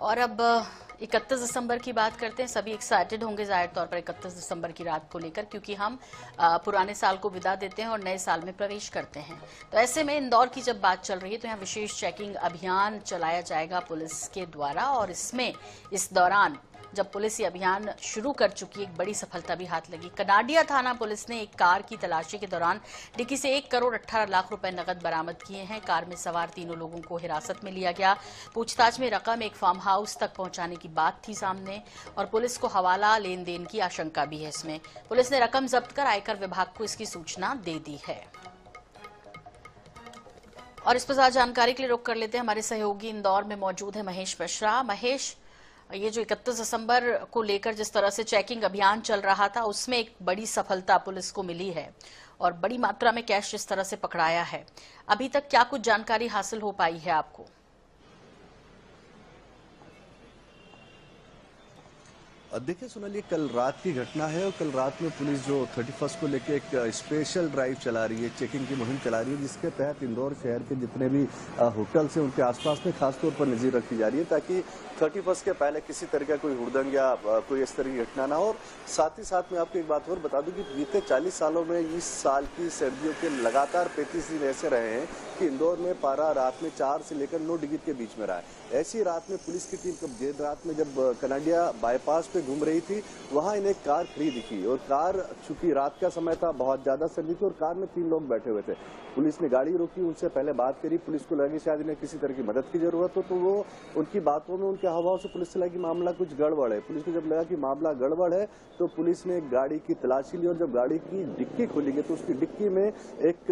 और अब 31 दिसंबर की बात करते हैं। सभी एक्साइटेड होंगे जाहिर तौर पर 31 दिसंबर की रात को लेकर, क्योंकि हम पुराने साल को विदा देते हैं और नए साल में प्रवेश करते हैं। तो ऐसे में इंदौर की जब बात चल रही है तो यहाँ विशेष चेकिंग अभियान चलाया जाएगा पुलिस के द्वारा, और इस दौरान जब पुलिस ये अभियान शुरू कर चुकी है, एक बड़ी सफलता भी हाथ लगी। कनाडिया थाना पुलिस ने एक कार की तलाशी के दौरान डिक्की से 1 करोड़ 18 लाख रुपए नकद बरामद किए हैं। कार में सवार 3 लोगों को हिरासत में लिया गया। पूछताछ में रकम एक फार्म हाउस तक पहुंचाने की बात थी सामने, और पुलिस को हवाला लेन देन की आशंका भी है। इसमें पुलिस ने रकम जब्त कर आयकर विभाग को इसकी सूचना दे दी है। और इस पर ज्यादा जानकारी के लिए रुक कर लेते हैं, हमारे सहयोगी इंदौर में मौजूद है महेश मिश्रा। महेश, ये जो 31 दिसंबर को लेकर जिस तरह से चेकिंग अभियान चल रहा था, उसमें एक बड़ी सफलता पुलिस को मिली है और बड़ी मात्रा में कैश जिस तरह से पकड़ाया है, अभी तक क्या कुछ जानकारी हासिल हो पाई है आपको? देखिए सोनाली, कल रात की घटना है और कल रात में पुलिस जो 31 को लेकर एक स्पेशल ड्राइव चला रही है, चेकिंग की मुहिम चला रही है, जिसके तहत इंदौर शहर के जितने भी होटल्स हैं उनके आसपास में खासतौर पर नजर रखी जा रही है, ताकि 31 के पहले किसी तरह का कोई हुड़दंग या कोई इस तरह की घटना ना हो। और साथ ही साथ मैं आपको एक बात और बता दूं कि बीते 40 सालों में इस साल की सर्दियों के लगातार 35 दिन ऐसे रहे हैं कि इंदौर में पारा रात में 4 से लेकर 9 डिग्री के बीच में रहा है। ऐसी रात में पुलिस की टीम कब देर रात में जब कनाडिया बाईपास पे घूम रही थी, वहां इन्हें कार खड़ी दिखी, और कार चूंकि रात का समय था, बहुत ज्यादा सर्दी थी और कार में 3 लोग बैठे हुए थे। पुलिस ने गाड़ी रोकी, उनसे पहले बात करी। पुलिस को लगी शायद इन्हें किसी तरह की मदद की जरूरत हो, तो वो उनकी बातों में, उनके हाव से पुलिस से लगा कि मामला कुछ गड़बड़ है। पुलिस को जब लगा कि मामला गड़बड़ है तो पुलिस ने गाड़ी की तलाशी ली, और जब गाड़ी की डिक्की खोली गई तो उसकी डिक्की में एक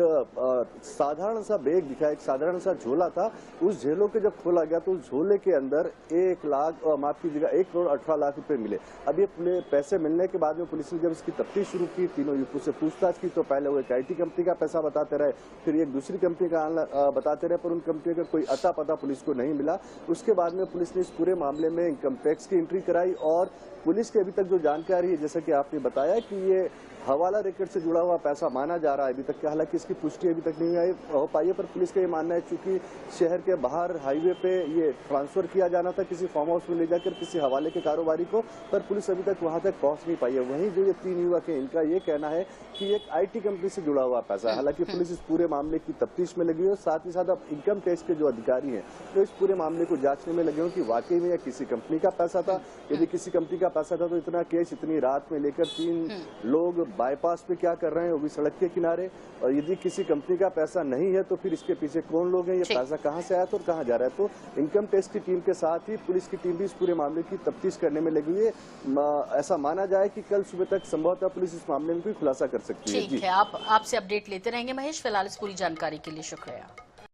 साधारण सा बैग दिखा, एक साधारण सा झोला था। उस झोले को जब खोला गया तो उस झोले के अंदर 1 करोड़ 18 लाख रुपए मिले। अब ये पैसे मिलने के बाद में पुलिस ने जब इसकी तफ्तीश शुरू की, तीनों युवकों से पूछताछ की, तो पहले वो एक IT कंपनी का पैसा बताते रहे, फिर एक दूसरी कंपनी का बताते रहे, पर उन कंपनी का कोई अता पता पुलिस को नहीं मिला। उसके बाद में पुलिस ने इस पूरे मामले में इनकम टैक्स की एंट्री कराई, और पुलिस की अभी तक जो जानकारी है, जैसा कि आपने बताया कि ये हवाला रैकेट से जुड़ा हुआ पैसा माना जा रहा है अभी तक, हालांकि इसकी पुष्टि अभी तक नहीं हो पाई है, पर पुलिस का ये मानना है चूंकि शहर के बाहर हाईवे पे ये ट्रांसफर किया जाना था किसी फार्म हाउस में ले जाकर किसी हवाले के कारोबारी को, पर पुलिस अभी तक वहां तक पहुंच नहीं पाई है। वहीं जो ये 3 युवक है, इनका ये कहना है कि एक IT कंपनी से जुड़ा हुआ पैसा है। हालांकि पुलिस इस पूरे मामले की तफ्तीश में लगी है, और साथ ही साथ अब इनकम टैक्स के जो अधिकारी हैं तो इस पूरे मामले को जांचने में लगे हो कि वाकई में किसी कंपनी का पैसा था। यदि किसी कंपनी का पैसा था तो इतना कैश इतनी रात में लेकर 3 लोग बाईपास पे क्या कर रहे हैं, वो भी सड़क के किनारे, और यदि किसी कंपनी का पैसा नहीं है तो फिर इसके पीछे कौन लोग हैं, ये पैसा कहां से आया था और कहां जा रहा है। तो इनकम टैक्स की टीम के साथ ही पुलिस की टीम भी इस पूरे मामले की तफ्तीश करने में लगी है। ऐसा माना जाए कि कल सुबह तक संभवतः पुलिस इस मामले में कोई खुलासा कर सकती है। ठीक है, आपसे अपडेट लेते रहेंगे महेश। फिलहाल इस पूरी जानकारी के लिए शुक्रिया।